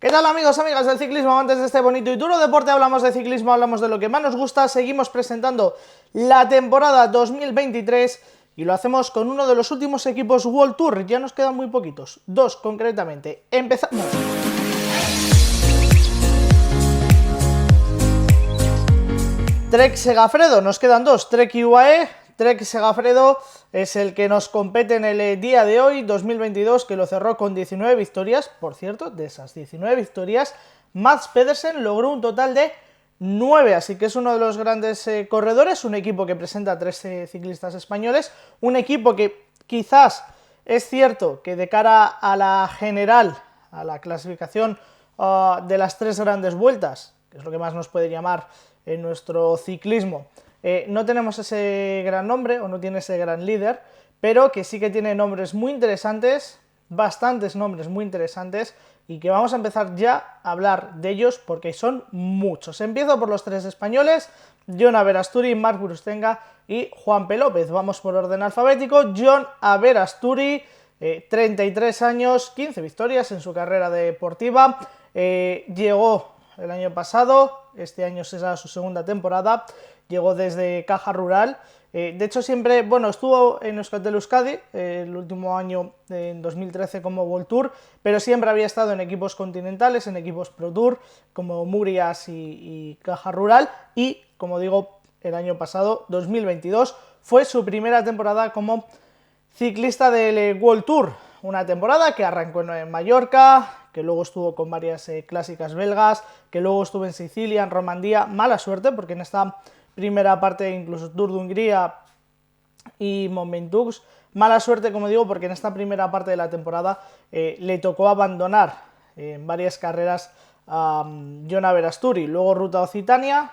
¿Qué tal amigos, amigas del ciclismo? Amantes de este bonito y duro deporte, hablamos de ciclismo, hablamos de lo que más nos gusta, seguimos presentando la temporada 2023 y lo hacemos con uno de los últimos equipos World Tour, ya nos quedan muy poquitos, dos concretamente. Empezamos. Trek Segafredo, nos quedan dos, Trek y UAE. Trek Segafredo es el que nos compete en el día de hoy, 2022, que lo cerró con 19 victorias. Por cierto, de esas 19 victorias, Mads Pedersen logró un total de 9, así que es uno de los grandes corredores, un equipo que presenta 13 ciclistas españoles, un equipo que quizás es cierto que de cara a la general, a la clasificación de las tres grandes vueltas, que es lo que más nos puede llamar en nuestro ciclismo, no tenemos ese gran nombre o no tiene ese gran líder, pero que sí que tiene nombres muy interesantes, bastantes nombres muy interesantes, y que vamos a empezar ya a hablar de ellos porque son muchos. Empiezo por los tres españoles: Jon Aberasturi, Marc Brustenga y Juanpe López. Vamos por orden alfabético. Jon Aberasturi, 33 años, 15 victorias en su carrera deportiva, llegó el año pasado, este año será su segunda temporada, llegó desde Caja Rural. De hecho siempre, estuvo en Euskaltel Euskadi el último año, en 2013, como World Tour, pero siempre había estado en equipos continentales, en equipos Pro Tour, como Murias y Caja Rural, y, como digo, el año pasado, 2022, fue su primera temporada como ciclista del World Tour, una temporada que arrancó en Mallorca, que luego estuvo con varias clásicas belgas, que luego estuvo en Sicilia, en Romandía. Mala suerte, porque en esta primera parte, incluso Tour de Hungría y Mont Ventoux, mala suerte, como digo, porque en esta primera parte de la temporada le tocó abandonar en varias carreras a Jon Aberasturi. Luego Ruta Occitania,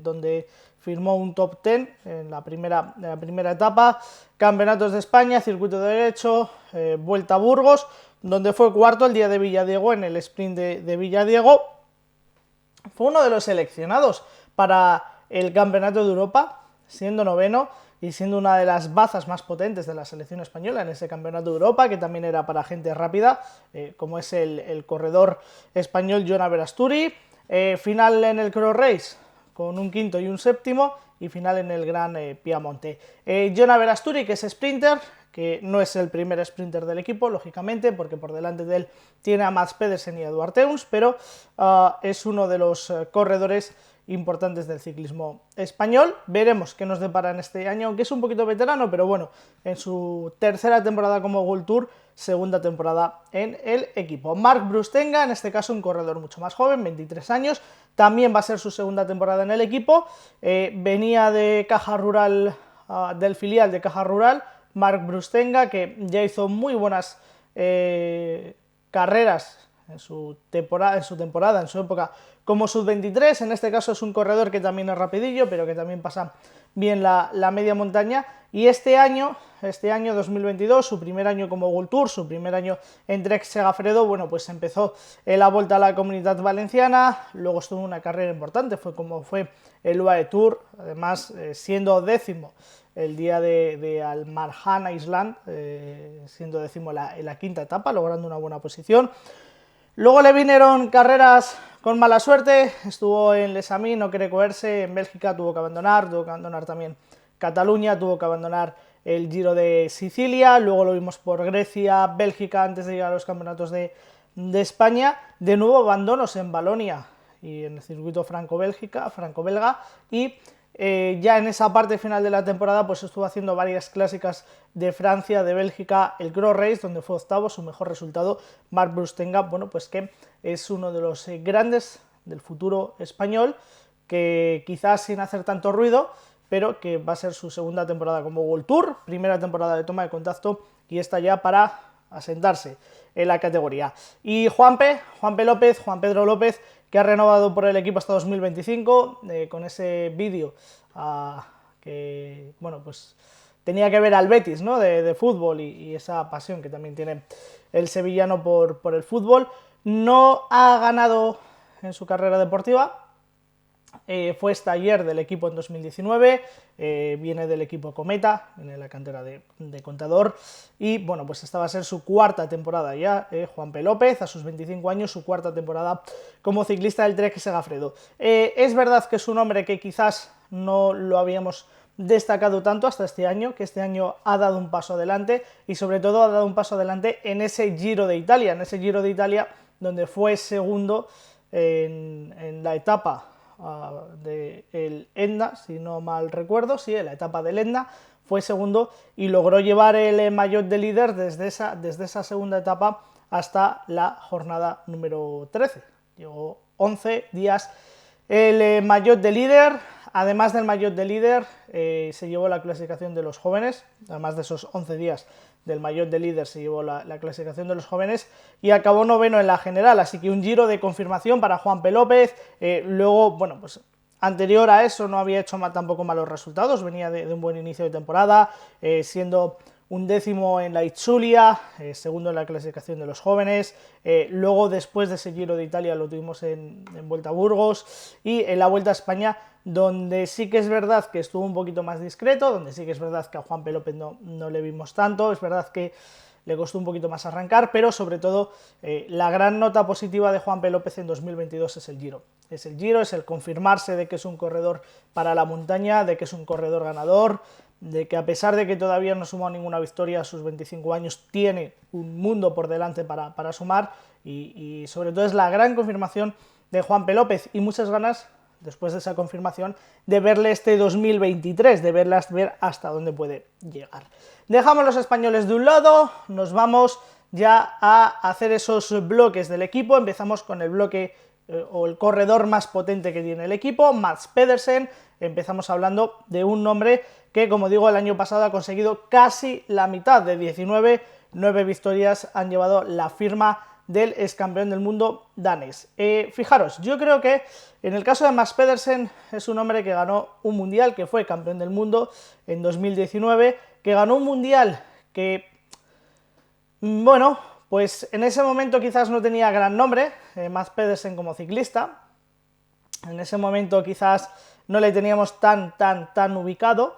donde firmó un top 10 en la primera etapa, Campeonatos de España, Circuito de Derecho, Vuelta a Burgos, donde fue cuarto el día de Villadiego en el sprint de Villadiego. Fue uno de los seleccionados para el Campeonato de Europa, siendo noveno y siendo una de las bazas más potentes de la selección española en ese Campeonato de Europa, que también era para gente rápida, como es el corredor español Jon Aberasturi. Final en el Cross Race con un quinto y un séptimo, y final en el Gran Piamonte. Jon Aberasturi, que es sprinter, que no es el primer sprinter del equipo, lógicamente, porque por delante de él tiene a Mads Pedersen y a Eduard Teuns, pero es uno de los corredores importantes del ciclismo español. Veremos qué nos depara en este año, aunque es un poquito veterano, pero bueno, en su tercera temporada como World Tour, segunda temporada en el equipo. Marc Brustenga, en este caso un corredor mucho más joven, 23 años, también va a ser su segunda temporada en el equipo. Venía de Caja Rural, del filial de Caja Rural, Marc Brustenga, que ya hizo muy buenas carreras en su temporada, en su época como sub-23. En este caso es un corredor que también es rapidillo, pero que también pasa bien la media montaña. Y este año 2022, su primer año como World Tour, su primer año en Trek Segafredo, pues empezó la Volta a la Comunitat Valenciana, luego estuvo una carrera importante, fue el UAE Tour, además siendo décimo el día de Al-Marjan Island, siendo décimo en la quinta etapa, logrando una buena posición. Luego le vinieron carreras con mala suerte, estuvo en Les Amis, no quiere cogerse, en Bélgica tuvo que abandonar también Cataluña, tuvo que abandonar el Giro de Sicilia, luego lo vimos por Grecia, Bélgica, antes de llegar a los campeonatos de España. De nuevo abandonos en Valonia y en el circuito franco-belga, y ya en esa parte final de la temporada estuvo haciendo varias clásicas de Francia, de Bélgica, el Cross Race, donde fue octavo, su mejor resultado. Marc Brustenga, que es uno de los grandes del futuro español, que quizás sin hacer tanto ruido, pero que va a ser su segunda temporada como World Tour, primera temporada de toma de contacto, y esta ya para asentarse en la categoría. Y Juan Pedro López, que ha renovado por el equipo hasta 2025, con ese vídeo que, tenía que ver al Betis, ¿no?, de fútbol, y esa pasión que también tiene el sevillano por el fútbol. No ha ganado en su carrera deportiva, Fue stagiaire del equipo en 2019, viene del equipo Cometa, viene de la cantera de Contador, y bueno, pues esta va a ser su cuarta temporada ya, Juanpe López, a sus 25 años, su cuarta temporada como ciclista del Trek Segafredo. Es verdad que es un hombre que quizás no lo habíamos destacado tanto hasta este año, que este año ha dado un paso adelante, y sobre todo ha dado un paso adelante en ese Giro de Italia, donde fue segundo en la etapa del Etna, si no mal recuerdo, sí, en la etapa del Etna fue segundo y logró llevar el maillot de líder desde esa segunda etapa hasta la jornada número 13. Llegó 11 días el maillot de líder. Además del maillot de líder, se llevó la clasificación de los jóvenes, además de esos 11 días del maillot de líder se llevó la clasificación de los jóvenes y acabó noveno en la general, así que un Giro de confirmación para Juanpe López. Luego, bueno, pues anterior a eso no había hecho tampoco malos resultados, venía de un buen inicio de temporada, siendo un décimo en la Itzulia, segundo en la clasificación de los jóvenes, luego después de ese Giro de Italia lo tuvimos en Vuelta a Burgos y en la Vuelta a España, donde sí que es verdad que estuvo un poquito más discreto, donde sí que es verdad que a Juanpe López no le vimos tanto, es verdad que le costó un poquito más arrancar, pero sobre todo la gran nota positiva de Juanpe López en 2022 es el Giro. Es el Giro, es el confirmarse de que es un corredor para la montaña, de que es un corredor ganador, de que a pesar de que todavía no ha sumado ninguna victoria a sus 25 años, tiene un mundo por delante para sumar y sobre todo es la gran confirmación de Juanpe López y muchas ganas, después de esa confirmación, de verle este 2023, de ver hasta dónde puede llegar. Dejamos los españoles de un lado, nos vamos ya a hacer esos bloques del equipo. Empezamos con el bloque o el corredor más potente que tiene el equipo, Mads Pedersen. Empezamos hablando de un nombre que, como digo, el año pasado ha conseguido casi la mitad de 19, 9 victorias han llevado la firma del ex campeón del mundo danés. Fijaros, yo creo que en el caso de Mads Pedersen es un hombre que ganó un mundial, que fue campeón del mundo en 2019, que ganó un mundial que, bueno, pues en ese momento quizás no tenía gran nombre, Mads Pedersen como ciclista, en ese momento quizás no le teníamos tan ubicado,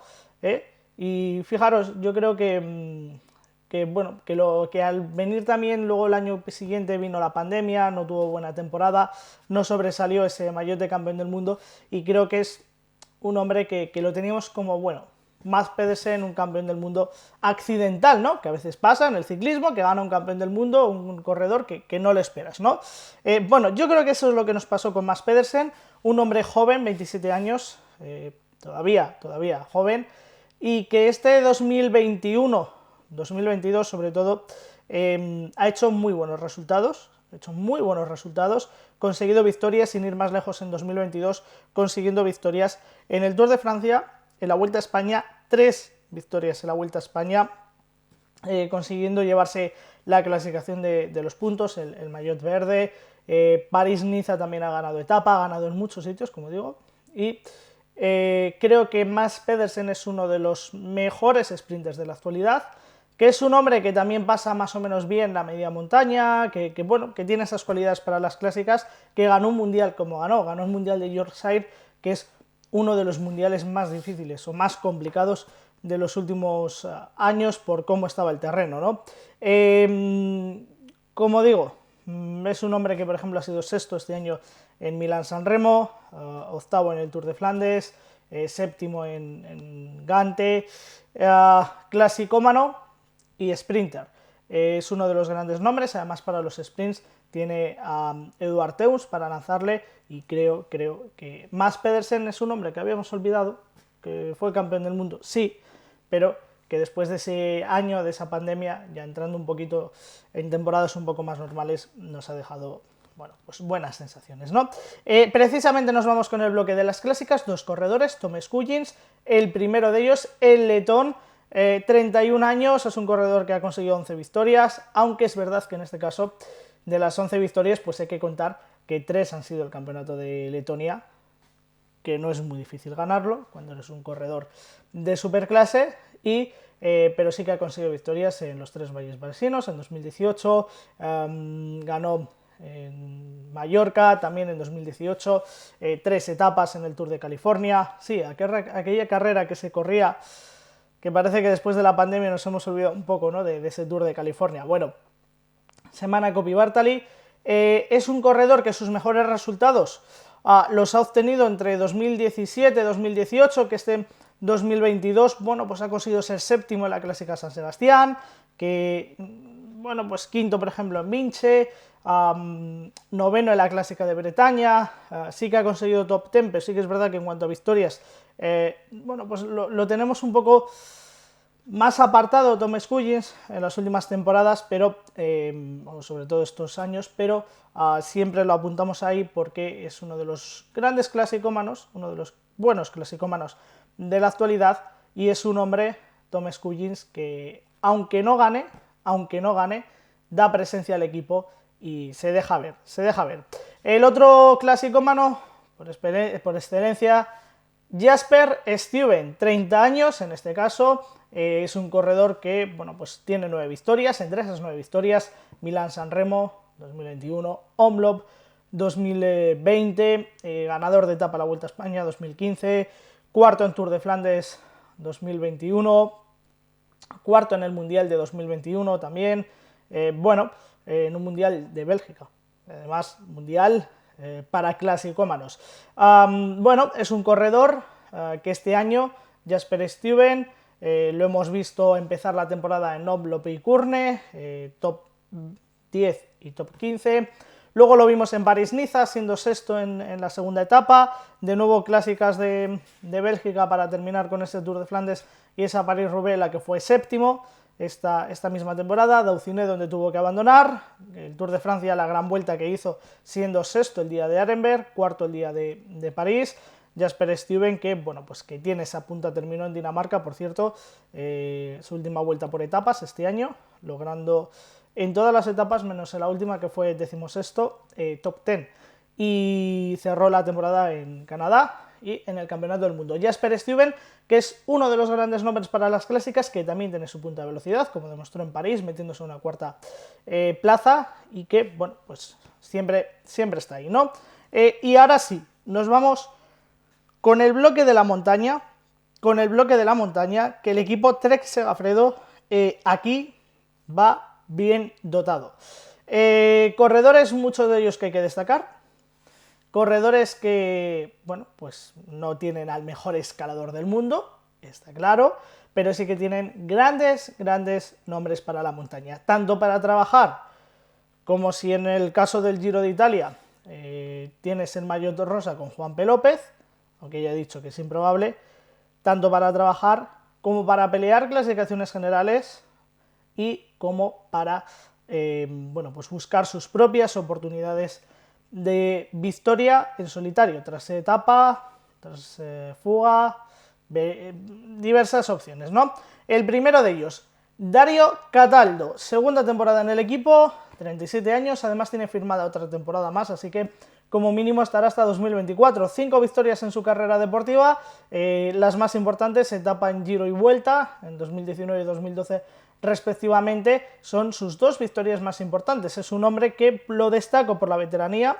y fijaros, yo creo que bueno, que al venir también luego el año siguiente vino la pandemia, no tuvo buena temporada, no sobresalió ese maillot de campeón del mundo y creo que es un hombre que lo teníamos como, bueno, Mads Pedersen, un campeón del mundo accidental, ¿no? Que a veces pasa en el ciclismo, que gana un campeón del mundo, un corredor que no lo esperas, ¿no? Bueno, yo creo que eso es lo que nos pasó con Mads Pedersen, un hombre joven, 27 años, todavía joven, y que este 2022 sobre todo, ha hecho muy buenos resultados, conseguido victorias, sin ir más lejos en 2022, consiguiendo victorias en el Tour de Francia, en la Vuelta a España, 3 victorias en la Vuelta a España, consiguiendo llevarse la clasificación de los puntos, el maillot verde. París-Niza también ha ganado etapa, ha ganado en muchos sitios, como digo, y creo que Mads Pedersen es uno de los mejores sprinters de la actualidad, que es un hombre que también pasa más o menos bien la media montaña, que bueno, que tiene esas cualidades para las clásicas, que ganó un mundial como ganó el mundial de Yorkshire, que es uno de los mundiales más difíciles o más complicados de los últimos años por cómo estaba el terreno, ¿no? Como digo, es un hombre que, por ejemplo, ha sido sexto este año en Milán-San Remo, octavo en el Tour de Flandes, séptimo en Gante, clasicómano y sprinter. Es uno de los grandes nombres, además para los sprints tiene a Eduard Teuns para lanzarle y creo que Mads Pedersen es un hombre que habíamos olvidado, que fue campeón del mundo, sí, pero que después de ese año, de esa pandemia, ya entrando un poquito en temporadas un poco más normales, nos ha dejado, bueno, pues buenas sensaciones, ¿no? Precisamente nos vamos con el bloque de las clásicas, 2 corredores, Tom Skujins, el primero de ellos, el letón, 31 años, es un corredor que ha conseguido 11 victorias, aunque es verdad que en este caso, de las 11 victorias, pues hay que contar que 3 han sido el campeonato de Letonia, que no es muy difícil ganarlo cuando eres un corredor de superclase, pero sí que ha conseguido victorias en los 3 valles valesinos, en 2018, ganó en Mallorca, también en 2018, 3 etapas en el Tour de California. Sí, aquella carrera que se corría, que parece que después de la pandemia nos hemos olvidado un poco, ¿no?, de ese Tour de California. Bueno, semana Coppi Bartali. Es un corredor que sus mejores resultados los ha obtenido entre 2017 y 2018, que este 2022, bueno, pues ha conseguido ser séptimo en la Clásica San Sebastián, que, bueno, pues quinto, por ejemplo, en Vinche, noveno en la Clásica de Bretaña, sí que ha conseguido top 10, pero sí que es verdad que en cuanto a victorias, bueno, pues lo tenemos un poco más apartado Tom Scullins en las últimas temporadas, pero sobre todo estos años, pero siempre lo apuntamos ahí porque es uno de los grandes clasicómanos, uno de los buenos clasicómanos de la actualidad, y es un hombre, Tom Scullins, que aunque no gane, da presencia al equipo y se deja ver, El otro clasicómano, por excelencia, Jasper Stuyven, 30 años en este caso, es un corredor que, bueno, pues tiene 9 victorias, entre esas 9 victorias, Milán-San Remo 2021, Omloop 2020, ganador de etapa a la Vuelta a España 2015, cuarto en Tour de Flandes 2021, cuarto en el Mundial de 2021 también, en un Mundial de Bélgica, además Mundial para clasicómanos. Bueno, es un corredor que este año, Jasper Stuyven, lo hemos visto empezar la temporada en Omloop y Kuurne, top 10 y top 15. Luego lo vimos en París-Niza, siendo sexto en la segunda etapa. De nuevo clásicas de Bélgica para terminar con ese Tour de Flandes y esa París-Roubaix, la que fue séptimo esta misma temporada. Dauphiné, donde tuvo que abandonar. El Tour de Francia, la gran vuelta que hizo, siendo sexto el día de Arenberg, cuarto el día de París. Jasper Stuyven, que, bueno, pues que tiene esa punta, terminó en Dinamarca, por cierto, su última vuelta por etapas este año, logrando en todas las etapas, menos en la última, que fue 16º, top 10. Y cerró la temporada en Canadá y en el Campeonato del Mundo. Jasper Stuyven, que es uno de los grandes nombres para las clásicas, que también tiene su punta de velocidad, como demostró en París, metiéndose en una cuarta plaza, y que, bueno, pues siempre está ahí, ¿no? Y ahora sí, nos vamos con el bloque de la montaña, que el equipo Trek Segafredo aquí va bien dotado. Corredores, muchos de ellos que hay que destacar. Corredores que, bueno, pues no tienen al mejor escalador del mundo, está claro, pero sí que tienen grandes nombres para la montaña, tanto para trabajar como si en el caso del Giro de Italia tienes el maillot rosa con Juanpe López, aunque ya he dicho que es improbable, tanto para trabajar como para pelear clasificaciones generales y como para bueno, pues buscar sus propias oportunidades de victoria en solitario, tras etapa, tras fuga, diversas opciones, ¿no? El primero de ellos, Dario Cataldo, segunda temporada en el equipo, 37 años, además tiene firmada otra temporada más, así que como mínimo estará hasta 2024. 5 victorias en su carrera deportiva, las más importantes, etapa en Giro y Vuelta, en 2019 y 2012 respectivamente, son sus 2 victorias más importantes. Es un hombre que lo destaco por la veteranía,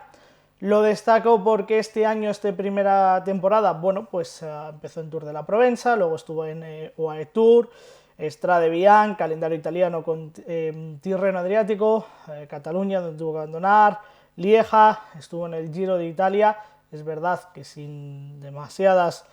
lo destaco porque este año, primera temporada, bueno, pues empezó en Tour de la Provenza, luego estuvo en UAE Tour, Strade Bianche, calendario italiano con Tirreno Adriático, Cataluña, donde tuvo que abandonar, Lieja, estuvo en el Giro de Italia, es verdad que sin demasiadas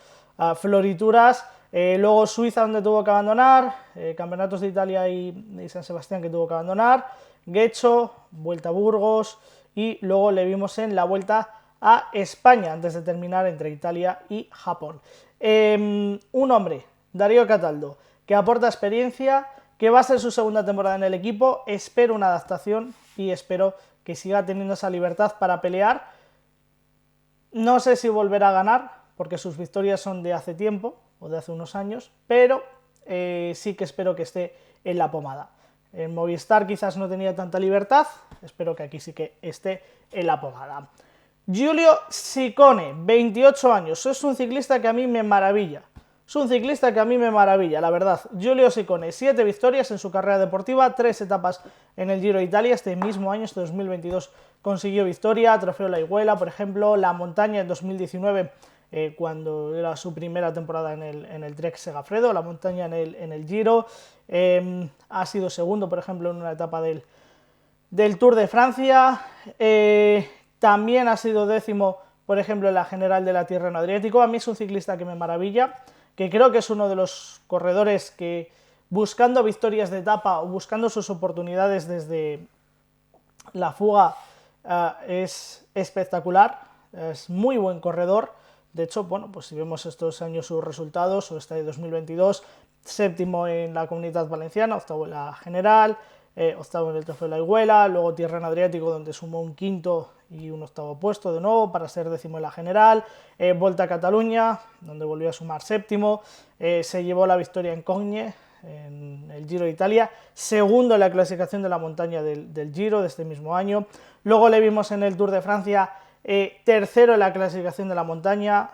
florituras, luego Suiza, donde tuvo que abandonar, Campeonatos de Italia y San Sebastián, que tuvo que abandonar, Guecho, Vuelta a Burgos, y luego le vimos en la Vuelta a España, antes de terminar entre Italia y Japón. Un hombre, Dario Cataldo, que aporta experiencia, que va a ser su segunda temporada en el equipo, espero una adaptación y espero que siga teniendo esa libertad para pelear. No sé si volverá a ganar, porque sus victorias son de hace tiempo, o de hace unos años, pero sí que espero que esté en la pomada. En Movistar quizás no tenía tanta libertad, espero que aquí sí que esté en la pomada. Giulio Ciccone, 28 años, es un ciclista que a mí me maravilla. Es un ciclista que a mí me maravilla, la verdad. Giulio Ciccone, 7 victorias en su carrera deportiva, 3 etapas en el Giro de Italia. Este mismo año, este 2022, consiguió victoria, Trofeo La Iguela, por ejemplo, La Montaña en 2019, cuando era su primera temporada en el Trek Segafredo, La Montaña en el Giro. Ha sido segundo, por ejemplo, en una etapa del Tour de Francia. También ha sido décimo, por ejemplo, en la General de la Tirreno Adriático. A mí es un ciclista que me maravilla, que creo que es uno de los corredores que, buscando victorias de etapa o buscando sus oportunidades desde la fuga, es espectacular, es muy buen corredor. De hecho, bueno, pues si vemos estos años sus resultados, o este de 2022, séptimo en la Comunidad Valenciana, octavo en la General, octavo en el Trofeo de la Iguela, luego Tirreno Adriático, donde sumó un quinto y un octavo puesto de nuevo para ser décimo en la General, Volta a Cataluña, donde volvió a sumar séptimo, se llevó la victoria en Cogne, en el Giro de Italia, segundo en la clasificación de la montaña del Giro de este mismo año. Luego le vimos en el Tour de Francia, tercero en la clasificación de la montaña,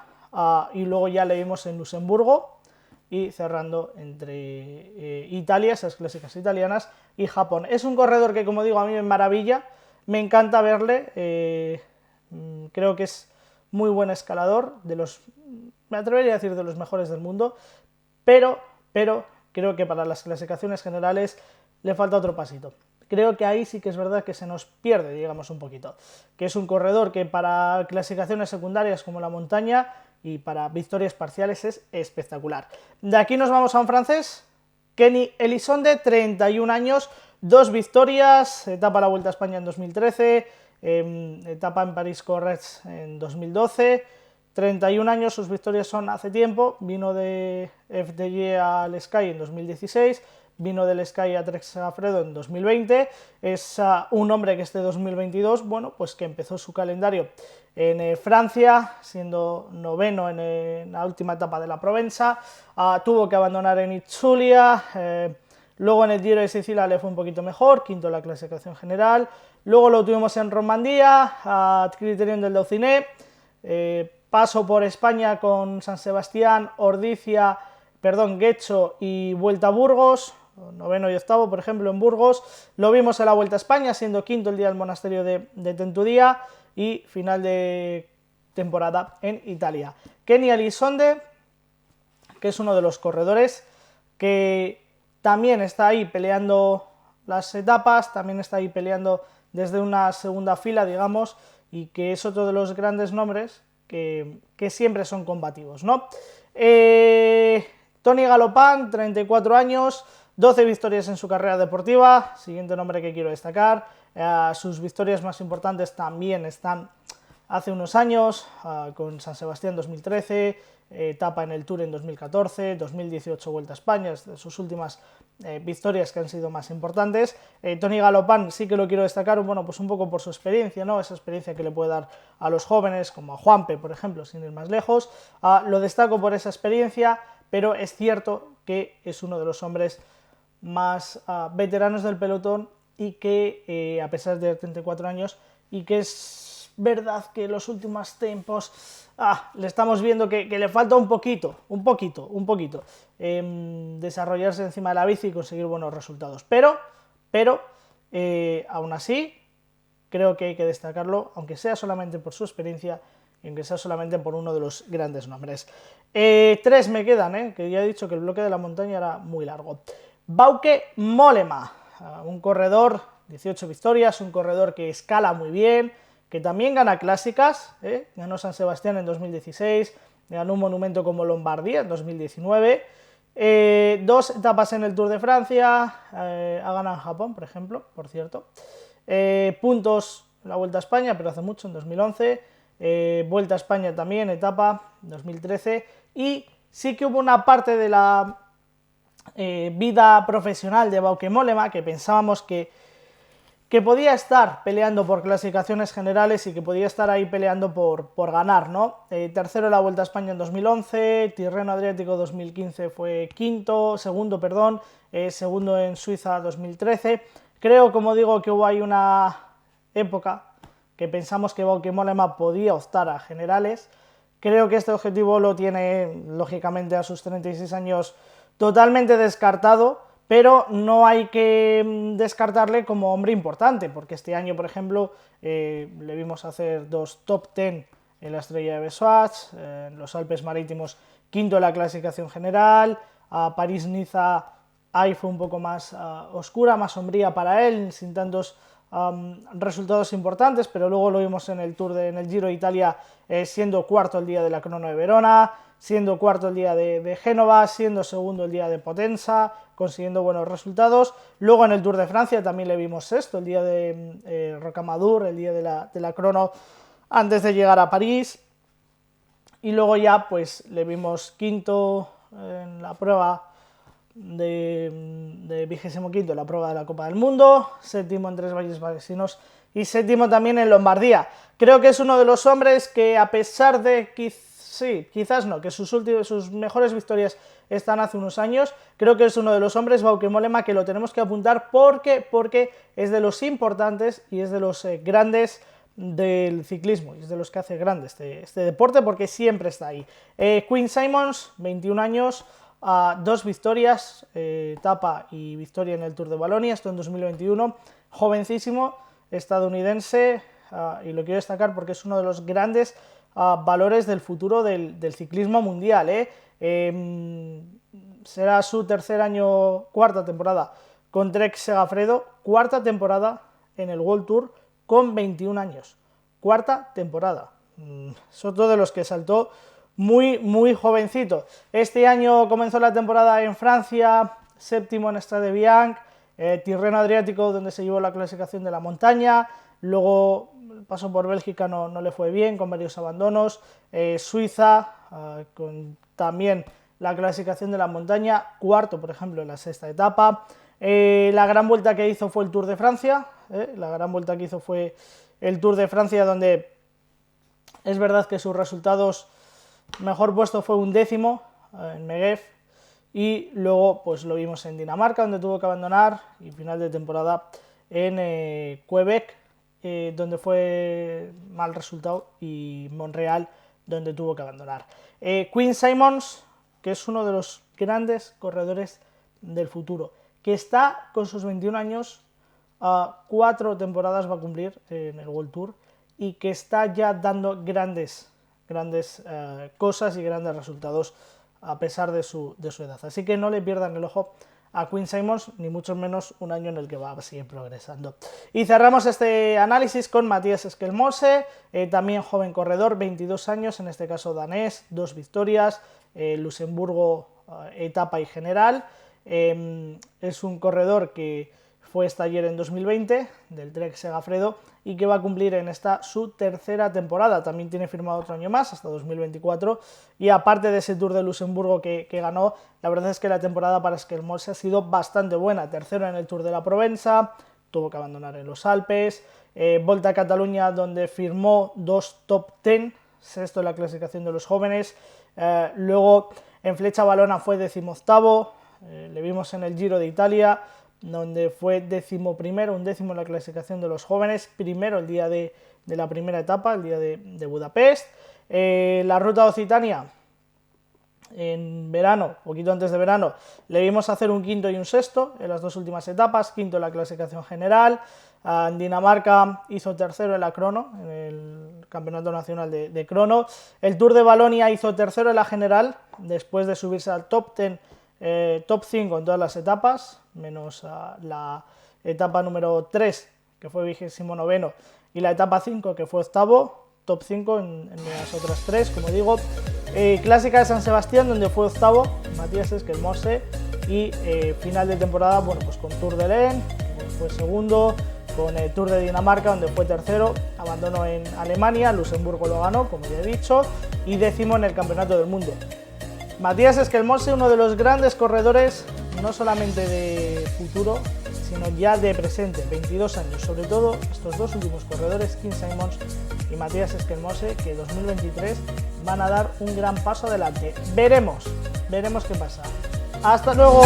y luego ya le vimos en Luxemburgo, y cerrando entre Italia, esas clásicas italianas, y Japón. Es un corredor que, como digo, a mí me maravilla, me encanta verle, creo que es muy buen escalador, me atrevería a decir de los mejores del mundo, pero creo que para las clasificaciones generales le falta otro pasito. Creo que ahí sí que es verdad que se nos pierde, digamos, un poquito. Que es un corredor que para clasificaciones secundarias como la montaña y para victorias parciales es espectacular. De aquí nos vamos a un francés, Kenny Elissonde, 31 años, 2 victorias, etapa a la Vuelta a España en 2013, etapa en París-Corrèze en 2012, 31 años, sus victorias son hace tiempo, vino de FDJ al Sky en 2016, vino del Sky a Trek Segafredo en 2020, es un hombre que este 2022, bueno, pues que empezó su calendario en Francia, siendo noveno en la última etapa de la Provenza, tuvo que abandonar en Itzulia, luego en el Giro de Sicilia le fue un poquito mejor, quinto en la clasificación general, luego lo tuvimos en Romandía, a Criterion del Dauphiné, paso por España con San Sebastián, Ordizia, Guecho y Vuelta a Burgos, noveno y octavo, por ejemplo, en Burgos. Lo vimos en la Vuelta a España, siendo quinto el día del monasterio de Tentudía, y final de temporada en Italia. Kenny Elissonde, que es uno de los corredores que también está ahí peleando las etapas, también está ahí peleando desde una segunda fila, digamos, y que es otro de los grandes nombres que siempre son combativos, ¿no? Tony Galopin, 34 años, 12 victorias en su carrera deportiva, siguiente nombre que quiero destacar. Sus victorias más importantes también están hace unos años, con San Sebastián 2013, etapa en el Tour en 2014, 2018 Vuelta a España, es de sus últimas victorias que han sido más importantes. Tony Galopin sí que lo quiero destacar, bueno, pues un poco por su experiencia, ¿no? Esa experiencia que le puede dar a los jóvenes, como a Juanpe, por ejemplo, sin ir más lejos. Lo destaco por esa experiencia, pero es cierto que es uno de los hombres más veteranos del pelotón y que, a pesar de 34 años, y que es verdad que en los últimos tiempos le estamos viendo que le falta un poquito, desarrollarse encima de la bici y conseguir buenos resultados. Pero aún así, creo que hay que destacarlo, aunque sea solamente por su experiencia y aunque sea solamente por uno de los grandes nombres. 3 me quedan, que ya he dicho que el bloque de la montaña era muy largo. Bauke Mollema, un corredor, 18 victorias, un corredor que escala muy bien, que también gana clásicas, ganó San Sebastián en 2016, ganó un monumento como Lombardía en 2019, 2 etapas en el Tour de Francia, ha ganado en Japón, por ejemplo, por cierto, puntos en la Vuelta a España, pero hace mucho, en 2011, Vuelta a España también, etapa, 2013, y sí que hubo una parte de la vida profesional de Bauke Mollema que pensábamos que podía estar peleando por clasificaciones generales y que podía estar ahí peleando por ganar, ¿no? Tercero en la Vuelta a España en 2011, Tirreno Adriático 2015 fue segundo en Suiza 2013. Creo, como digo, que hubo ahí una época que pensamos que Bauke Mollema podía optar a generales, Creo que este objetivo lo tiene, lógicamente, a sus 36 años totalmente descartado, pero no hay que descartarle como hombre importante, porque este año, por ejemplo, le vimos hacer 2 top 10 en la Estrella de Besoats, en los Alpes Marítimos quinto en la clasificación general, a París-Niza ahí fue un poco más oscura, más sombría para él, sin tantos resultados importantes, pero luego lo vimos en el en el Giro de Italia, siendo cuarto el día de la Crono de Verona, siendo cuarto el día de Génova, siendo segundo el día de Potenza, consiguiendo buenos resultados. Luego en el Tour de Francia también le vimos sexto, el día de Rocamadour, el día de la Crono, antes de llegar a París. Y luego ya pues le vimos quinto en la prueba de 25º, la prueba de la Copa del Mundo, séptimo en Tres Valles Valesinos y séptimo también en Lombardía. Creo que es uno de los hombres que, a pesar de quizás no, que sus mejores victorias están hace unos años, creo que es uno de los hombres, Bauke Mollema, que lo tenemos que apuntar porque es de los importantes y es de los grandes del ciclismo, y es de los que hace grande este deporte, porque siempre está ahí. Quinn Simmons, 21 años, 2 victorias, etapa y victoria en el Tour de Valonia, esto en 2021, jovencísimo, estadounidense, y lo quiero destacar porque es uno de los grandes valores del futuro del ciclismo mundial. Será su tercer año, cuarta temporada con Trek Segafredo, cuarta temporada en el World Tour con 21 años, cuarta temporada. Es otro de los que saltó muy jovencito. Este año comenzó la temporada en Francia, séptimo en Strade Bianche, Tirreno Adriático, donde se llevó la clasificación de la montaña, luego pasó por Bélgica, no le fue bien, con varios abandonos, Suiza, con también la clasificación de la montaña, cuarto, por ejemplo, en la sexta etapa. La gran vuelta que hizo fue el Tour de Francia, donde es verdad que sus resultados, mejor puesto fue un décimo en Megève, y luego pues lo vimos en Dinamarca, donde tuvo que abandonar, y final de temporada en Quebec, donde fue mal resultado, y Montreal, donde tuvo que abandonar. Quinn Simmons, que es uno de los grandes corredores del futuro, que está con sus 21 años, 4 temporadas va a cumplir en el World Tour, y que está ya dando grandes cosas y grandes resultados a pesar de su edad. Así que no le pierdan el ojo a Quinn Simmons, ni mucho menos un año en el que va a seguir progresando. Y cerramos este análisis con Matías Skelmose, también joven corredor, 22 años, en este caso danés, 2 victorias, Luxemburgo, etapa y general. Es un corredor que fue staller en 2020 del Trek Segafredo y que va a cumplir en esta su tercera temporada. También tiene firmado otro año más, hasta 2024, y aparte de ese Tour de Luxemburgo que ganó, la verdad es que la temporada para Skelmose ha sido bastante buena. Tercero en el Tour de la Provenza, tuvo que abandonar en los Alpes, Volta a Cataluña, donde firmó 2 top 10, sexto en la clasificación de los jóvenes, luego en Flecha Valona fue 18º, le vimos en el Giro de Italia, donde fue 11º, un décimo en la clasificación de los jóvenes, primero el día de la primera etapa, el día de Budapest. La Ruta de Occitania, en verano, poquito antes de verano, le vimos hacer un quinto y un sexto en las 2 últimas etapas, quinto en la clasificación general. En Dinamarca hizo tercero en la crono, en el Campeonato Nacional de Crono. El Tour de Valonia hizo tercero en la general, después de subirse al top 10, top 5 en todas las etapas, menos la etapa número 3, que fue 29º, y la etapa 5, que fue 8º, top 5 en las otras 3, como digo. Clásica de San Sebastián, donde fue 8º, Matías Skelmose, y final de temporada, bueno, pues con Tour de Lens, que fue segundo, con el Tour de Dinamarca, donde fue tercero, abandonó en Alemania, Luxemburgo lo ganó, como ya he dicho, y décimo en el Campeonato del Mundo. Matías Skelmose, uno de los grandes corredores, no solamente de futuro, sino ya de presente, 22 años, sobre todo estos 2 últimos corredores, Quinn Simmons y Matías Skelmose, que 2023 van a dar un gran paso adelante. Veremos qué pasa. ¡Hasta luego!